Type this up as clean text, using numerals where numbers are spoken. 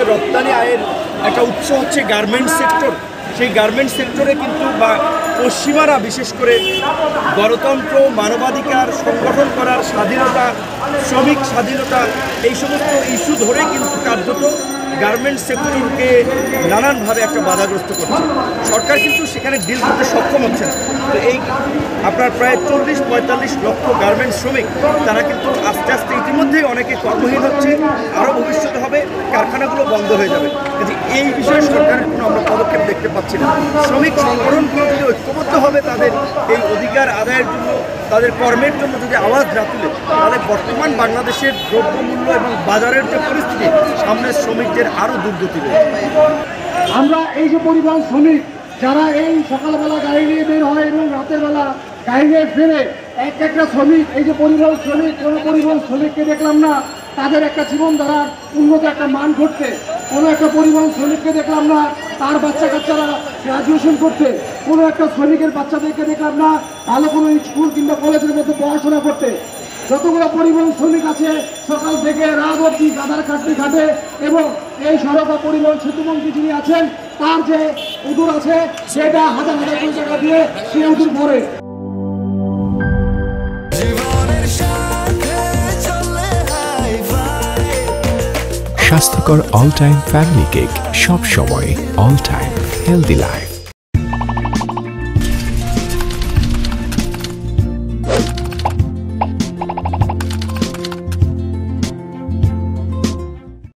বাংলাদেশের রপ্তানি আয়ের একটা উৎস হচ্ছে গার্মেন্টস সেক্টর। সেই গার্মেন্টস সেক্টরে কিন্তু বা পশ্চিমারা বিশেষ করে গণতন্ত্র, মানবাধিকার, সংগঠন করার স্বাধীনতা, শ্রমিক স্বাধীনতা, এই সমস্ত ইস্যু ধরে কিন্তু কার্যত গার্মেন্টস সেক্টরকে নানানভাবে একটা বাধাগ্রস্ত করছে। সরকার কিন্তু সেখানে ডিল করতে সক্ষম হচ্ছে না। তো এই আপনার প্রায় 40-45 লক্ষ গার্মেন্টস শ্রমিক তারা কিন্তু আস্তে আস্তে ইতিমধ্যেই অনেকে কর্মহীন হচ্ছে, আরও ভবিষ্যতে হবে, কারখানাগুলো বন্ধ হয়ে যাবে। কিন্তু এই বিষয়ে সরকারের কোনো আমরা পদক্ষেপ দেখতে পাচ্ছি না। শ্রমিক সংগঠনগুলো যদি ঐক্যবদ্ধভাবে তাদের এই অধিকার আদায়ের জন্য, তাদের কর্মের জন্য যদি আওয়াজ না তুলে, তাহলে বর্তমান বাংলাদেশের দ্রব্যমূল্য এবং বাজারের যে পরিস্থিতি, সামনে শ্রমিকদের আরও দুর্গতি রয়েছে। আমরা এই যে পরিবহন শ্রমিক যারা এই সকালবেলা গাড়ি নিয়ে বের হয় এবং রাতের বেলা গাড়ি নিয়ে ফেরে, একটা শ্রমিক, এই যে পরিবহন শ্রমিক, কোনো পরিবহন শ্রমিককে দেখলাম না তাদের একটা জীবনধারার উন্নত একটা মান করতে, কোনো একটা পরিবহন শ্রমিককে দেখলাম না তার বাচ্চা কাচ্চারা গ্রাজুয়েশন করতে, কোনো একটা শ্রমিকের বাচ্চাদেরকে দেখলাম না ভালো কোনো স্কুল কিংবা কলেজের মধ্যে পড়াশোনা করতে। যতগুলো পরিবহন শ্রমিক আছে সকাল থেকে রাত অবধি গাদার খাটনি খাটে এবং এই সড়ক বা পরিবহন সেতুমন্ত্রী যিনি আছেন তার যে উদুর আছে সেটা হাজার হাজার কোটি টাকা দিয়ে সে উদুর ভরে। স্বাস্থ্যকর অল টাইম ফ্যামিলি কেক, সব সময় অল টাইম হেলদি লাইফ।